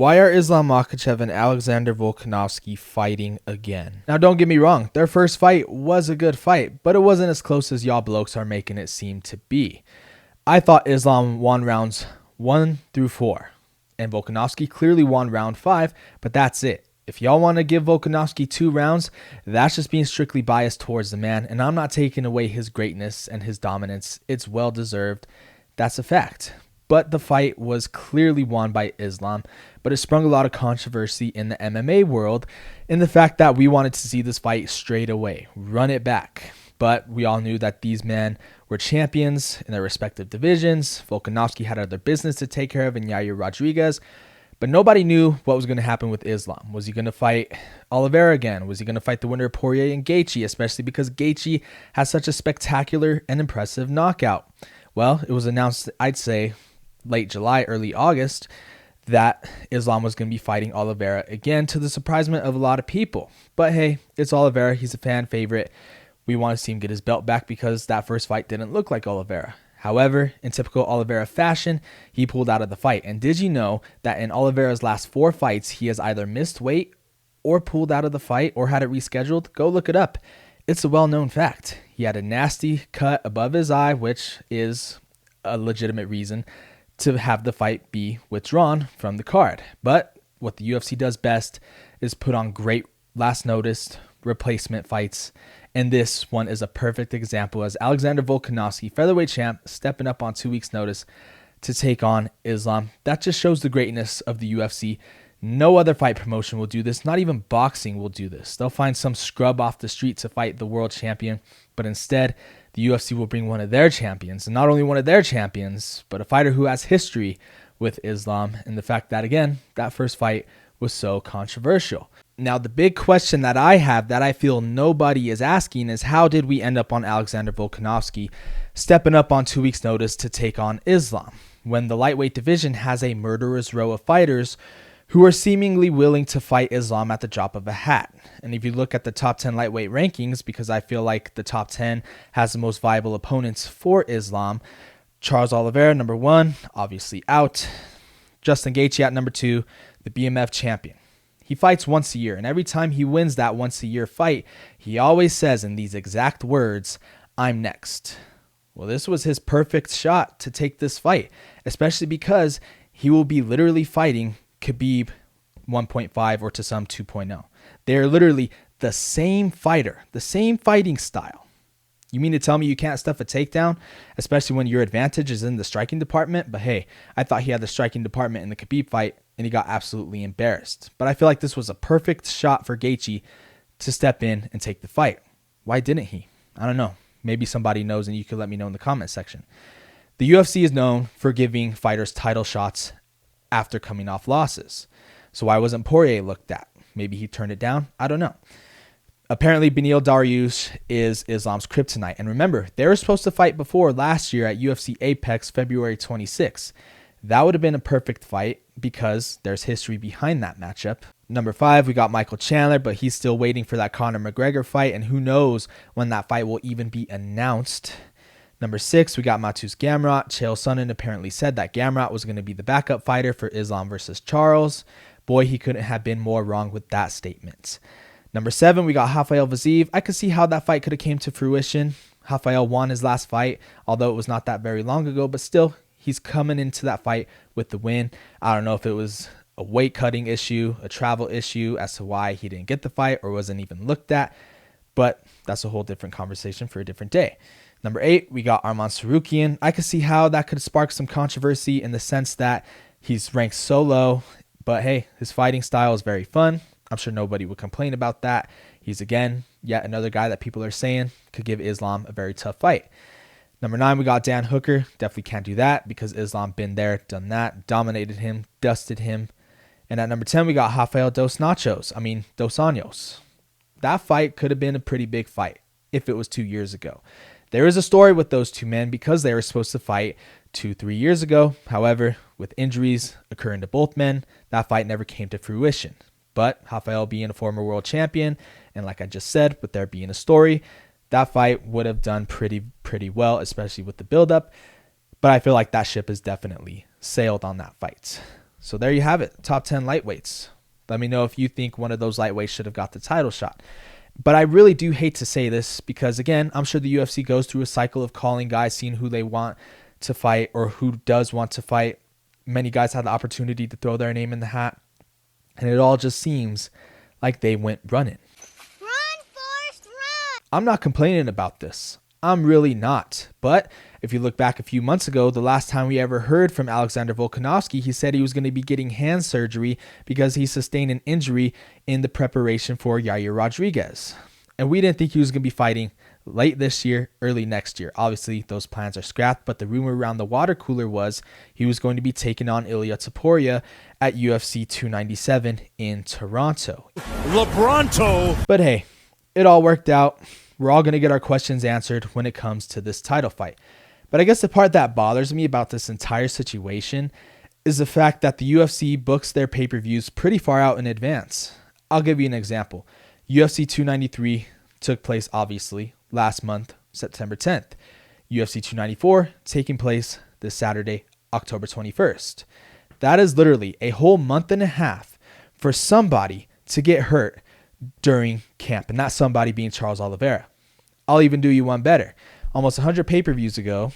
Why are Islam Makhachev and Alexander Volkanovski fighting again? Now, don't get me wrong, their first fight was a good fight, but it wasn't as close as y'all blokes are making it seem to be. I thought Islam won rounds 1 through 4, and Volkanovski clearly won round 5, but that's it. If y'all want to give Volkanovski 2 rounds, that's just being strictly biased towards the man, and I'm not taking away his greatness and his dominance. It's well deserved. That's a fact. But the fight was clearly won by Islam, but it sprung a lot of controversy in the MMA world in the fact that we wanted to see this fight straight away, run it back. But we all knew that these men were champions in their respective divisions. Volkanovski had other business to take care of in Yair Rodriguez, but nobody knew what was going to happen with Islam. Was he going to fight Oliveira again? Was he going to fight the winner of Poirier and Gaethje, especially because Gaethje has such a spectacular and impressive knockout? Well, it was announced, I'd say, late July, early August, that Islam was going to be fighting Oliveira again, to the surprisement of a lot of people. But hey, it's Oliveira. He's a fan favorite. We want to see him get his belt back because that first fight didn't look like Oliveira. However, in typical Oliveira fashion, he pulled out of the fight. And did you know that in Oliveira's last 4 fights, he has either missed weight or pulled out of the fight or had it rescheduled? Go look it up. It's a well-known fact. He had a nasty cut above his eye, which is a legitimate reason to have the fight be withdrawn from the card. But what the UFC does best is put on great last notice replacement fights. And this one is a perfect example as Alexander Volkanovski, featherweight champ, stepping up on 2 weeks notice to take on Islam. That just shows the greatness of the UFC. No other fight promotion will do this. Not even boxing will do this. They'll find some scrub off the street to fight the world champion, but instead the UFC will bring one of their champions, and not only one of their champions, but a fighter who has history with Islam, and the fact that, again, that first fight was so controversial. Now, the big question that I have that I feel nobody is asking is, how did we end up on Alexander Volkanovski stepping up on 2 weeks notice to take on Islam when the lightweight division has a murderer's row of fighters who are seemingly willing to fight Islam at the drop of a hat? And if you look at the top 10 lightweight rankings, because I feel like the top 10 has the most viable opponents for Islam, Charles Oliveira, number 1, obviously out. Justin Gaethje at number 2, the BMF champion. He fights once a year, and every time he wins that once a year fight, he always says in these exact words, "I'm next." Well, this was his perfect shot to take this fight, especially because he will be literally fighting Khabib 1.5 or to some 2.0. They're literally the same fighter, the same fighting style. You mean to tell me you can't stuff a takedown, especially when your advantage is in the striking department? But hey, I thought he had the striking department in the Khabib fight, and he got absolutely embarrassed. But I feel like this was a perfect shot for Gaethje to step in and take the fight. Why didn't he? I don't know. Maybe somebody knows, and you can let me know in the comment section. The UFC is known for giving fighters title shots after coming off losses. So why wasn't Poirier looked at? Maybe he turned it down. I don't know. Apparently, Beneil Dariush is Islam's kryptonite. And remember, they were supposed to fight before last year at UFC Apex, February 26. That would have been a perfect fight because there's history behind that matchup. Number 5, we got Michael Chandler, but he's still waiting for that Conor McGregor fight, and who knows when that fight will even be announced. Number 6, we got Mateusz Gamrot. Chael Sonnen apparently said that Gamrot was going to be the backup fighter for Islam versus Charles. Boy, he couldn't have been more wrong with that statement. Number 7, we got Rafael Fiziev. I could see how that fight could have came to fruition. Rafael won his last fight, although it was not that very long ago, but still, he's coming into that fight with the win. I don't know if it was a weight cutting issue, a travel issue as to why he didn't get the fight or wasn't even looked at, but that's a whole different conversation for a different day. Number 8, we got Arman Tsarukyan. I could see how that could spark some controversy in the sense that he's ranked so low, but hey, his fighting style is very fun. I'm sure nobody would complain about that. He's, again, yet another guy that people are saying could give Islam a very tough fight. Number 9, we got Dan Hooker. Definitely can't do that because Islam been there, done that, dominated him, dusted him. And at number 10, we got Rafael Dos Anjos. That fight could have been a pretty big fight if it was 2 years ago. There is a story with those two men because they were supposed to fight 2-3 years ago. However, with injuries occurring to both men, that fight never came to fruition. But Rafael being a former world champion, and like I just said, with there being a story, that fight would have done pretty well, especially with the buildup. But I feel like that ship has definitely sailed on that fight. So there you have it, top 10 lightweights. Let me know if you think one of those lightweights should have got the title shot. But I really do hate to say this because, again, I'm sure the UFC goes through a cycle of calling guys, seeing who they want to fight or who does want to fight. Many guys had the opportunity to throw their name in the hat, and it all just seems like they went running. Run, Forrest, run! I'm not complaining about this. I'm really not. But if you look back a few months ago, the last time we ever heard from Alexander Volkanovski, he said he was going to be getting hand surgery because he sustained an injury in the preparation for Yair Rodriguez. And we didn't think he was going to be fighting late this year, early next year. Obviously, those plans are scrapped, but the rumor around the water cooler was he was going to be taking on Ilia Topuria at UFC 297 in Toronto. LeBronto! But hey, it all worked out. We're all going to get our questions answered when it comes to this title fight. But I guess the part that bothers me about this entire situation is the fact that the UFC books their pay-per-views pretty far out in advance. I'll give you an example. UFC 293 took place, obviously, last month, September 10th. UFC 294 taking place this Saturday, October 21st. That is literally a whole month and a half for somebody to get hurt during camp, and that somebody being Charles Oliveira. I'll even do you one better. Almost 100 pay-per-views ago,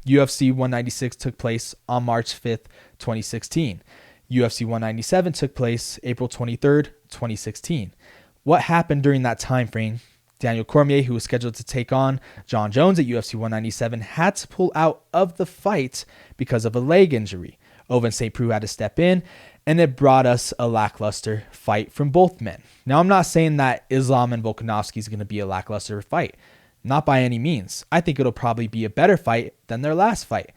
UFC 196 took place on March 5th, 2016. UFC 197 took place April 23rd, 2016. What happened during that time frame? Daniel Cormier, who was scheduled to take on John Jones at UFC 197, had to pull out of the fight because of a leg injury. Ovince St. Preux had to step in, and it brought us a lackluster fight from both men. Now, I'm not saying that Islam and Volkanovski is going to be a lackluster fight. Not by any means. I think it'll probably be a better fight than their last fight.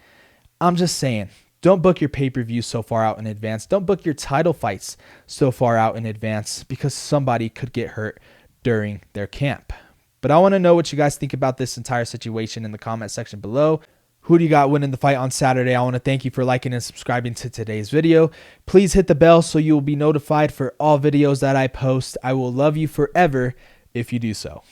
I'm just saying, don't book your pay-per-view so far out in advance. Don't book your title fights so far out in advance because somebody could get hurt during their camp. But I want to know what you guys think about this entire situation in the comment section below. Who do you got winning the fight on Saturday? I want to thank you for liking and subscribing to today's video. Please hit the bell so you will be notified for all videos that I post. I will love you forever if you do so.